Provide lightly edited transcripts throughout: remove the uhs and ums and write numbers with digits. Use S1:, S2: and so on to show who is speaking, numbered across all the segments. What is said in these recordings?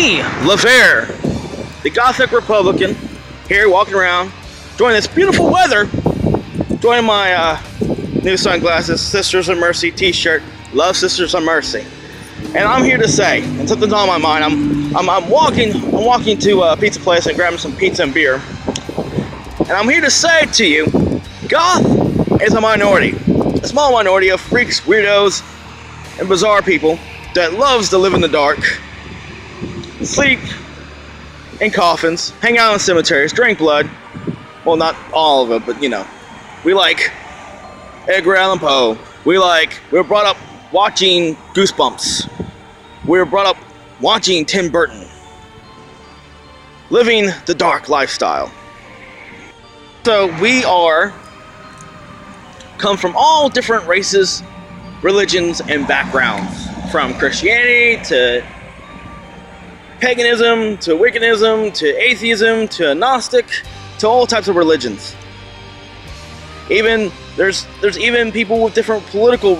S1: me, LaFair, the Gothic Republican, here walking around, enjoying this beautiful weather, enjoying my new sunglasses, Sisters of Mercy t-shirt. Love Sisters of Mercy. And I'm here to say, and something's on my mind. I'm walking to a pizza place and grabbing some pizza and beer. And I'm here to say to you, Goth is a minority. A small minority of freaks, weirdos, and bizarre people that loves to live in the dark, sleep in coffins, hang out in cemeteries, drink blood. Well, not all of it, but you know. We like Edgar Allan Poe. We were brought up watching Goosebumps. We were brought up watching Tim Burton. Living the dark lifestyle. So we come from all different races, religions, and backgrounds. From Christianity to paganism, to Wiccanism, to atheism, to Gnostic, to all types of religions. There's even people with different political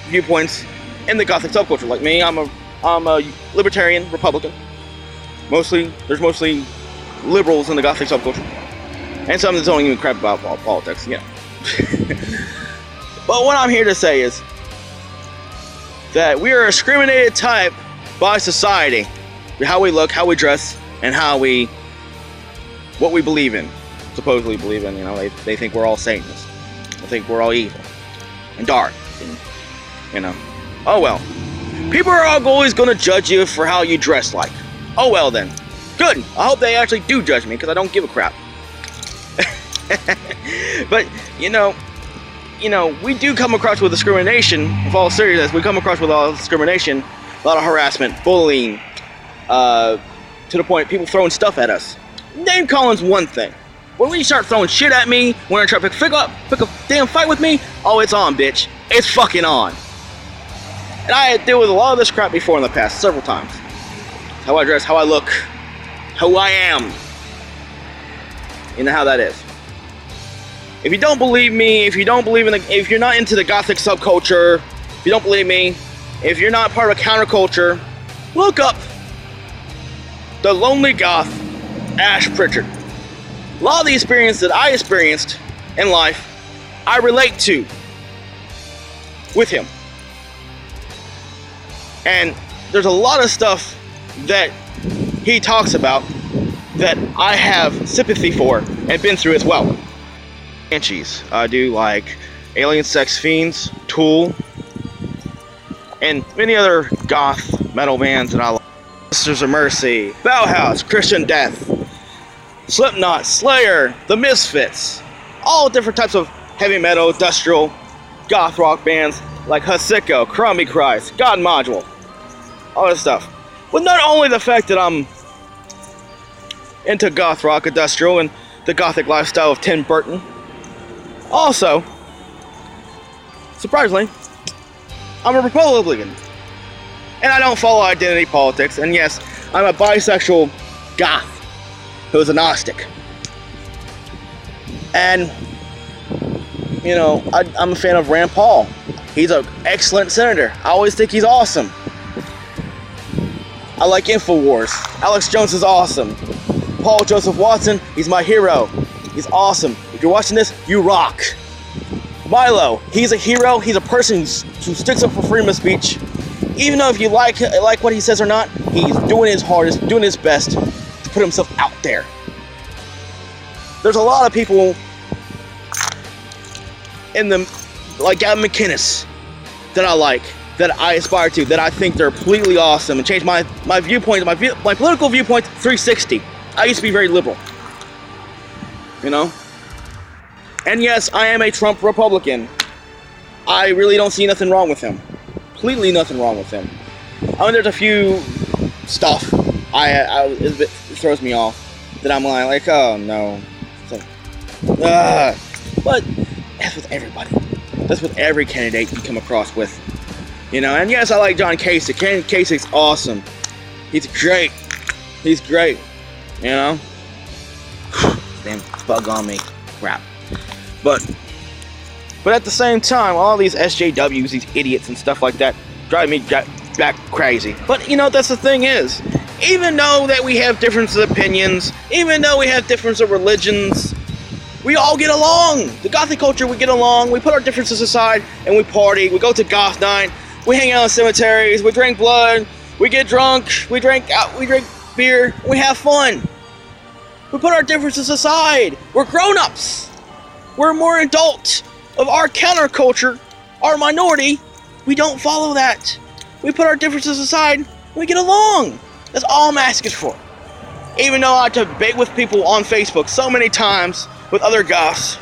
S1: viewpoints in the Gothic subculture. Like me, I'm a libertarian Republican. There's mostly liberals in the Gothic subculture, and some that don't even crap about politics. Yeah. But what I'm here to say is that we are a discriminated type by society, how we look, how we dress, and what we believe in, supposedly believe in. You know, they think we're all Satanists. They think we're all evil and dark, and, you know. Oh well. People are always going to judge you for how you dress like. Oh well then. Good. I hope they actually do judge me, because I don't give a crap. But, you know, we do come across with discrimination. With all seriousness, we come across with a lot of discrimination, a lot of harassment, bullying, to the point people throwing stuff at us. Name calling's one thing. When you start throwing shit at me, when you're trying to pick a damn fight with me, oh, it's on, bitch. It's fucking on. And I had to deal with a lot of this crap before in the past, several times. How I dress, how I look, who I am. You know how that is. If you don't believe me, if you're not into the Gothic subculture, if you don't believe me, if you're not part of counterculture, look up the Lonely Goth, Ash Pritchard. A lot of the experience that I experienced in life, I relate to with him. And there's a lot of stuff that he talks about that I have sympathy for and been through as well. Banshees. I do like Alien Sex Fiends, Tool, and many other goth metal bands that I like. Sisters of Mercy, Bauhaus, Christian Death, Slipknot, Slayer, The Misfits, all different types of heavy metal, industrial, goth rock bands like Husiko, Crummy Christ, God Module, all this stuff. But not only the fact that I'm into goth rock, industrial, and the gothic lifestyle of Tim Burton. Also, surprisingly, I'm a Republican. And I don't follow identity politics. And yes, I'm a bisexual goth who's a Gnostic. And, you know, I'm a fan of Rand Paul. He's an excellent senator. I always think he's awesome. I like InfoWars. Alex Jones is awesome. Paul Joseph Watson, he's my hero. He's awesome. If you're watching this, you rock. Milo, he's a hero. He's a person who sticks up for freedom of speech. Even though if you like what he says or not, he's doing his hardest, doing his best to put himself out there. There's a lot of people like Gavin McInnes that I like, that I aspire to, that I think they're completely awesome and change my viewpoint, my political viewpoint 360. I used to be very liberal. You know? And yes, I am a Trump Republican. I really don't see nothing wrong with him. Completely nothing wrong with him. I mean, there's a few stuff it throws me off that I'm like, oh no. But that's with everybody. That's with every candidate you come across with. You know, and yes, I like John Kasich. Ken Kasich's awesome. He's great. He's great. You know? Damn bug on me. Crap. But at the same time, all these SJWs, these idiots and stuff like that, drive me back crazy. But, you know, that's the thing is even though that we have differences of opinions, even though we have differences of religions, we all get along. The Gothic culture, we get along. We put our differences aside and we party. We go to Goth night. We hang out in cemeteries. We drink blood. We get drunk. We drink beer. We have fun. We put our differences aside. We're grown-ups. We're more adult of our counterculture, our minority. We don't follow that. We put our differences aside. We get along. That's all I'm asking for. Even though I debate with people on Facebook so many times with other goths,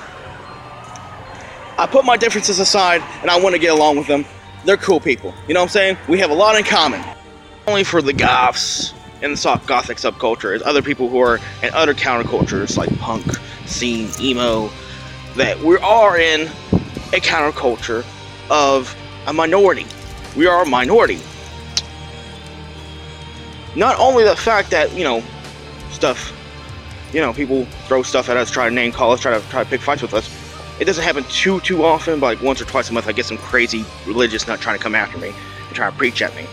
S1: I put my differences aside and I want to get along with them. They're cool people. You know what I'm saying? We have a lot in common. Only for the goths and the gothic subculture is other people who are in other countercultures like punk, scene, emo, that we are in a counterculture of a minority. We are a minority. Not only the fact that, people throw stuff at us, try to name call us, try to pick fights with us. It doesn't happen too often, but like once or twice a month I get some crazy religious nut trying to come after me and try to preach at me.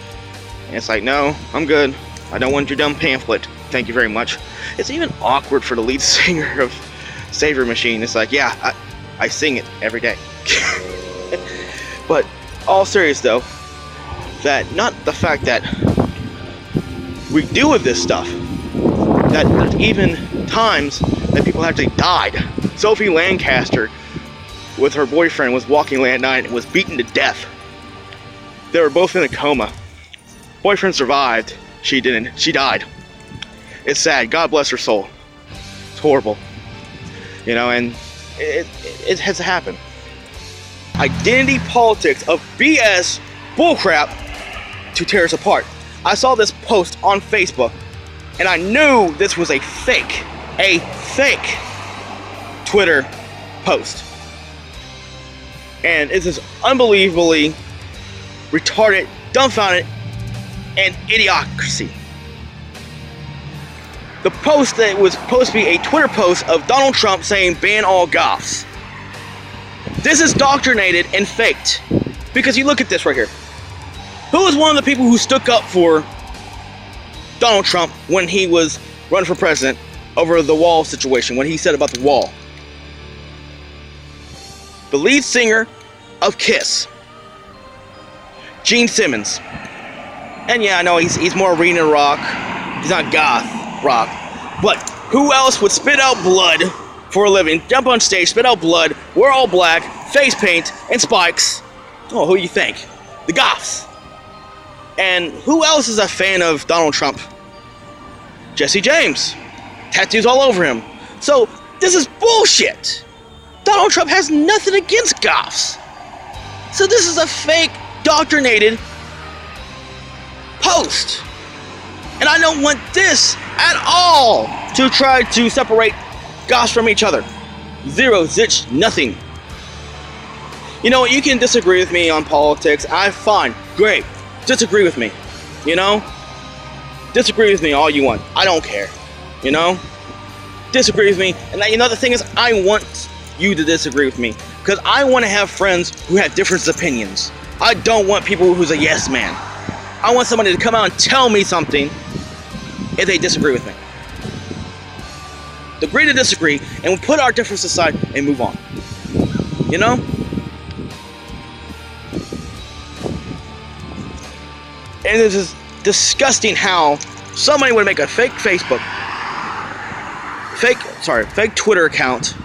S1: And it's like, no, I'm good. I don't want your dumb pamphlet. Thank you very much. It's even awkward for the lead singer of Savior Machine. It's like, yeah, I sing it every day. But all serious though, that not the fact that we deal with this stuff, that there's even times that people actually died. Sophie Lancaster with her boyfriend was walking late at night and was beaten to death. They were both in a coma. Boyfriend survived. She didn't. She died. It's sad. God bless her soul. It's horrible. And it has to happen. Identity politics of BS bullcrap to tear us apart. I saw this post on Facebook and I knew this was a fake Twitter post. And it is unbelievably retarded, dumbfounded, and idiocracy. The post that was supposed to be a Twitter post of Donald Trump saying ban all goths. This is doctrinated and faked. Because you look at this right here. Who was one of the people who stuck up for Donald Trump when he was running for president over the wall situation, when he said about the wall? The lead singer of Kiss, Gene Simmons. And yeah, I know he's more arena rock. He's not goth rock. But who else would spit out blood for a living, jump on stage, spit out blood, wear all black, face paint, and spikes? Oh, who do you think? The goths. And who else is a fan of Donald Trump? Jesse James. Tattoos all over him. So, this is bullshit. Donald Trump has nothing against goths. So this is a fake, doctrinated post. And I don't want this at all to try to separate goths from each other. Zero, zilch, nothing. You can disagree with me on politics. Fine, great. Disagree with me. Disagree with me all you want. I don't care. Disagree with me. And the thing is, I want you to disagree with me. Because I want to have friends who have different opinions. I don't want people who's a yes man. I want somebody to come out and tell me something if they disagree with me. Agree to disagree, and we'll put our differences aside and move on. And it is disgusting how somebody would make a fake Twitter account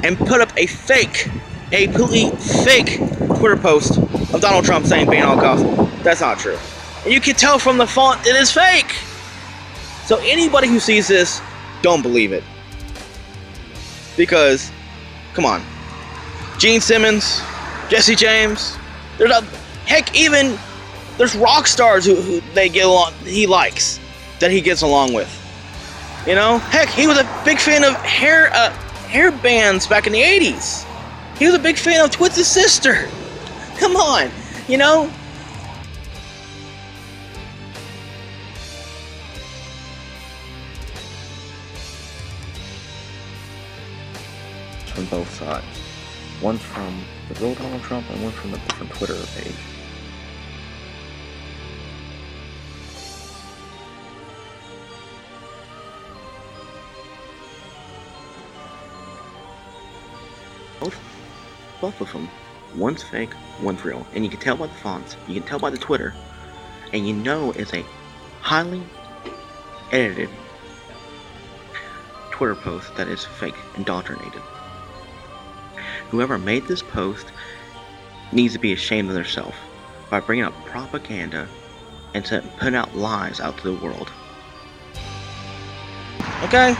S1: and put up a completely fake Twitter post of Donald Trump saying ban all goths. That's not true. And you can tell from the font it is fake. So anybody who sees this, don't believe it. Because, come on. Gene Simmons, Jesse James, there's rock stars who they get along, he likes, that he gets along with. Heck, he was a big fan of hair bands back in the 80s. He was a big fan of Twisted Sister. Come on,
S2: From both sides. One from the real Donald Trump and one from a different Twitter page. both of them. One's fake, one's real. And you can tell by the fonts, you can tell by the Twitter, and you know it's a highly edited Twitter post that is fake, indoctrinated. Whoever made this post needs to be ashamed of themselves by bringing up propaganda and putting out lies out to the world.
S1: Okay?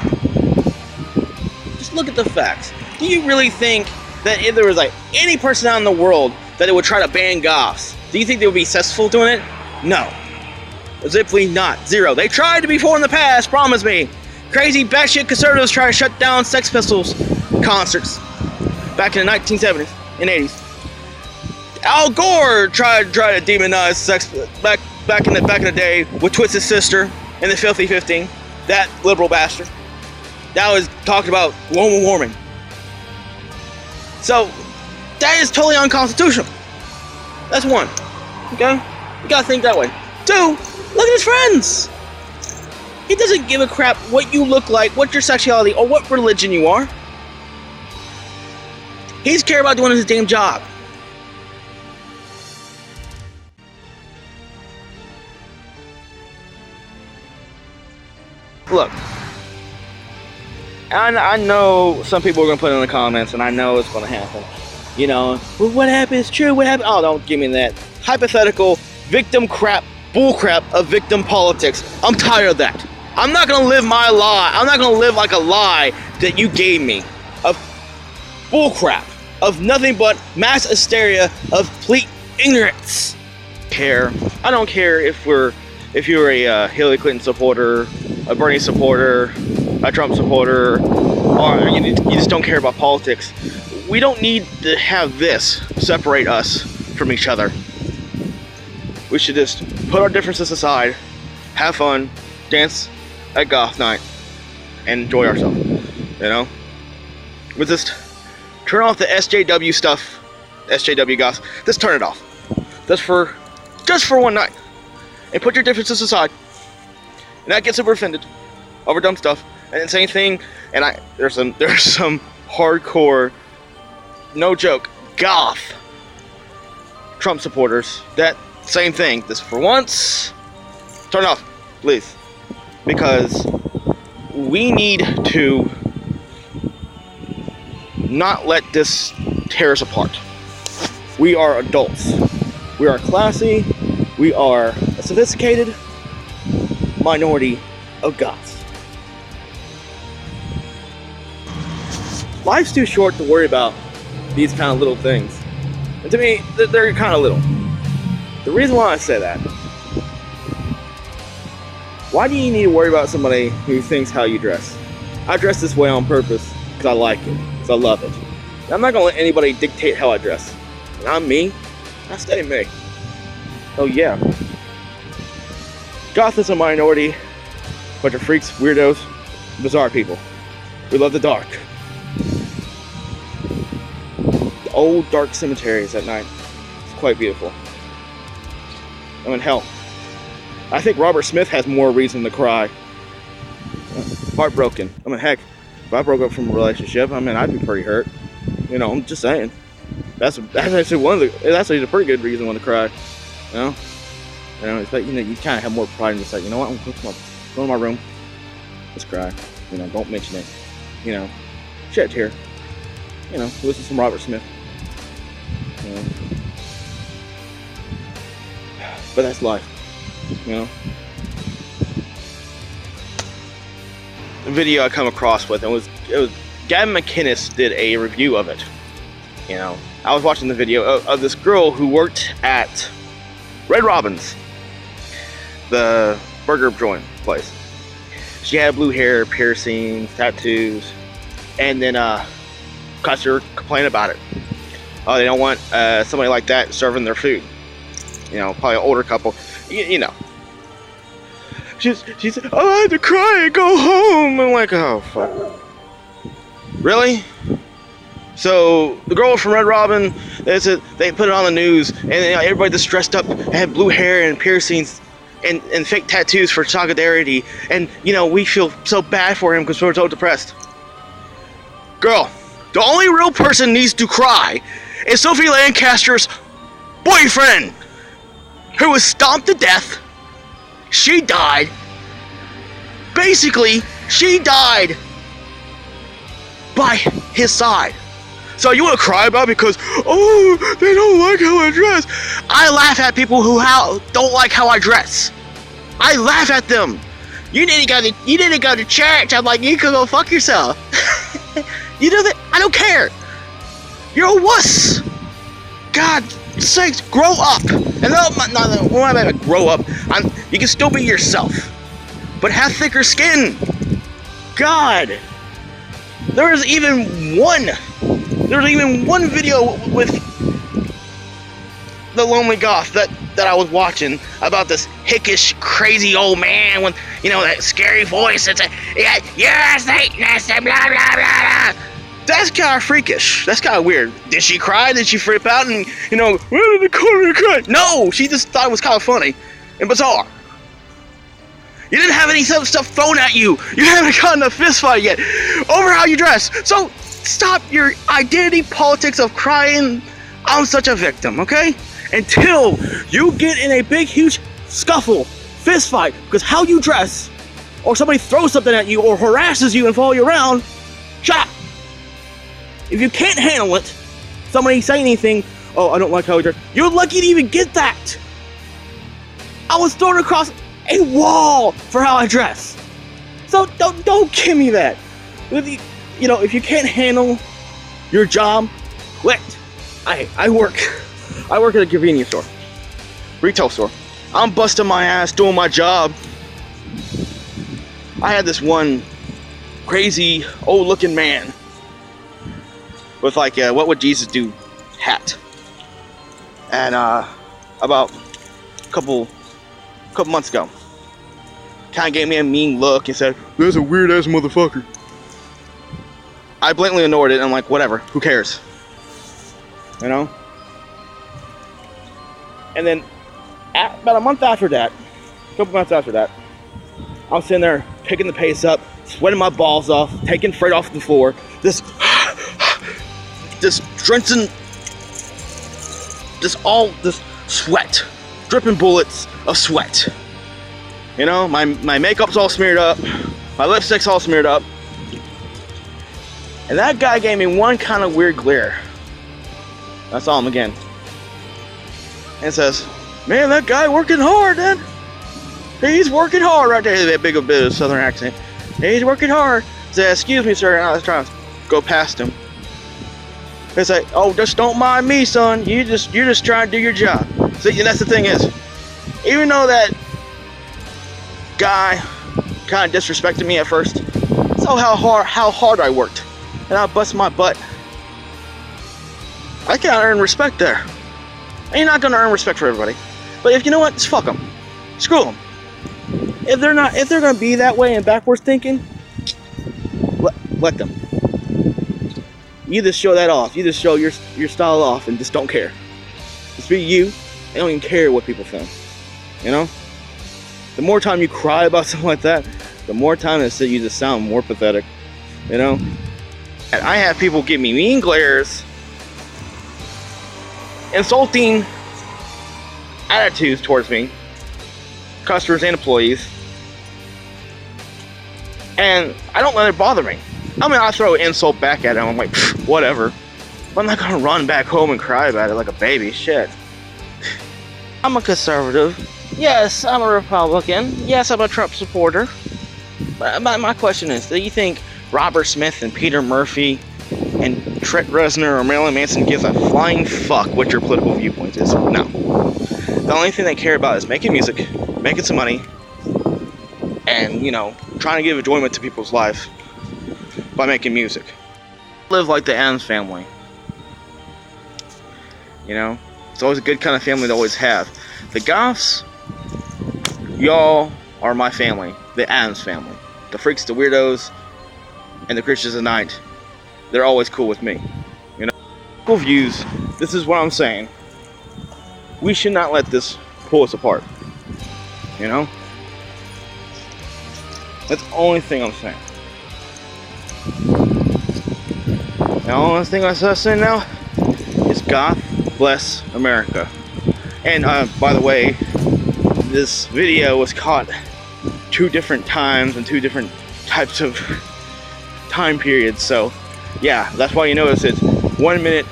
S1: Just look at the facts. Do you really think that if there was like any person out in the world that it would try to ban Goths, do you think they would be successful doing it? No. Simply not. Zero. They tried to before in the past, promise me. Crazy batshit conservatives try to shut down Sex Pistols concerts back in the 1970s and 80s. Al Gore tried to demonize sex back in the day with Twisted Sister and the Filthy 15. That liberal bastard. That was talking about global warming. So that is totally unconstitutional. That's one. Okay? You gotta think that way. Two, look at his friends. He doesn't give a crap what you look like, what your sexuality, or what religion you are. He's care about doing his damn job. Look, I know some people are going to put in the comments, and I know it's going to happen. You know, well, what happened is true, what happened? Oh, don't give me that. Hypothetical, victim crap, bull crap of victim politics. I'm tired of that. I'm not going to live my lie. I'm not going to live like a lie that you gave me. Of bull crap. Of nothing but mass hysteria of complete ignorance. I don't care if you're a Hillary Clinton supporter, a Bernie supporter, a Trump supporter, or you just don't care about politics. We don't need to have this separate us from each other. We should just put our differences aside, have fun, dance at Goth night, and enjoy ourselves. You know? We just turn off the SJW stuff, SJW Goth. Just turn it off. Just for one night. And put your differences aside. And I get super offended over dumb stuff. And the same thing, and there's some hardcore, no joke, Goth Trump supporters. That same thing. This for once, turn it off, please. Because we need to not let this tear us apart. We are adults. We are classy. We are a sophisticated minority of Goths. Life's too short to worry about these kind of little things. And to me, they're kind of little. The reason why I say that, why do you need to worry about somebody who thinks how you dress? I dress this way on purpose because I like it, because I love it. And I'm not going to let anybody dictate how I dress. And I'm me, I stay me. Oh yeah. Goth is a minority, bunch of freaks, weirdos, bizarre people. We love the dark. The old dark cemeteries at night. It's quite beautiful. I mean, hell, I think Robert Smith has more reason to cry. Heartbroken. I mean, heck, if I broke up from a relationship, I mean, I'd be pretty hurt. You know, I'm just saying. That's actually that's a pretty good reason to cry. You know, it's like, you kind of have more pride in just like, you know what, I'm going to my room, just cry. You know, don't mention it. You know, shed a tear. You know, listen to some Robert Smith. You know, but that's life. You know. The video I come across with, it was Gavin McInnes did a review of it. You know, I was watching the video of this girl who worked at Red Robin's, the burger joint place. She had blue hair, piercings, tattoos, and then customers complained about it. Oh, they don't want somebody like that serving their food. You know, probably an older couple. You know. She said, "Oh, I had to cry and go home." I'm like, oh fuck. Really? So the girl from Red Robin, they put it on the news, and everybody just dressed up and had blue hair and piercings and fake tattoos for solidarity, and you know, we feel so bad for him because we're so depressed. Girl, the only real person needs to cry is Sophie Lancaster's boyfriend, who was stomped to death. She died. Basically, she died by his side. So you want to cry about it because, oh, they don't like how I dress. I laugh at people who don't like how I dress. I laugh at them. You didn't go to church. I'm like, you can go fuck yourself. You know that? I don't care. You're a wuss. God sakes, grow up. And when I grow up, you can still be yourself, but have thicker skin. God. There was even one video with the Lonely Goth that I was watching about this hickish, crazy old man with, you know, that scary voice. It's you're a Satanist and blah, blah, blah, blah. That's kind of freakish. That's kind of weird. Did she cry? Did she flip out and, you know, where did the corner cry? No, she just thought it was kind of funny and bizarre. You didn't have any stuff thrown at you. You haven't gotten a fist fight yet over how you dress. So stop your identity politics of crying, I'm such a victim, okay? Until you get in a big, huge scuffle, fist fight, because how you dress, or somebody throws something at you, or harasses you and follow you around, shut up. If you can't handle it, somebody say anything, oh, I don't like how you dress, you're lucky to even get that. I was thrown across a wall for how I dress. So don't give me that. You know, if you can't handle your job, quit. I work at a convenience store, retail store. I'm busting my ass doing my job. I had this one crazy old looking man with like a "What would Jesus do" hat, and about a couple months ago, kind of gave me a mean look and said, "That's a weird ass motherfucker." I blatantly ignored it and I'm like, whatever, who cares? You know? And then about a month after that, a couple months after that, I was sitting there picking the pace up, sweating my balls off, taking freight off the floor, this drenching, this sweat, dripping bullets of sweat. You know, my makeup's all smeared up, my lipstick's all smeared up. And that guy gave me one kind of weird glare. I saw him again. And says, man, that guy working hard, man. He's working hard right there. That big a bit of southern accent. He's working hard. I said, excuse me, sir. And I was trying to go past him. They say, oh, just don't mind me, son. You're just trying to do your job. See, and that's the thing is, even though that guy kind of disrespected me at first, saw how hard I worked. And I bust my butt. I can earn respect there. And you're not gonna earn respect for everybody. But if you know what, just fuck them. Screw them. If they're gonna be that way and backwards thinking, let them. You just show that off. You just show your style off and just don't care. Just be you. And don't even care what people think. You know? The more time you cry about something like that, the more time you just sound more pathetic. You know? And I have people give me mean glares, insulting attitudes towards me, customers and employees, and I don't let it bother me. I mean, I throw an insult back at them, I'm like, whatever. But I'm not gonna run back home and cry about it like a baby. Shit. I'm a conservative. Yes, I'm a Republican. Yes, I'm a Trump supporter. But my question is, do you think Robert Smith and Peter Murphy and Trent Reznor or Marilyn Manson gives a flying fuck what your political viewpoint is? No. The only thing they care about is making music, making some money, and, you know, trying to give enjoyment to people's life by making music. Live like the Addams family. You know? It's always a good kind of family to always have. The Goths, y'all are my family. The Addams family. The freaks, the weirdos, and the Christians of the night, they're always cool with me. You know? Cool views, this is what I'm saying. We should not let this pull us apart. You know? That's the only thing I'm saying. The only thing I'm saying now, is God Bless America. And by the way, this video was caught 2 different times and 2 different types of time periods. So yeah, that's why you notice it's 1 minute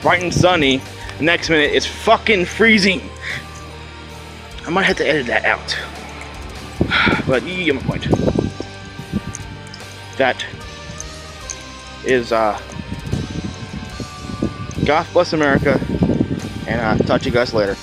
S1: bright and sunny, the next minute it's fucking freezing. I might have to edit that out, but you get my point. That is God Bless America, and I'll talk to you guys later.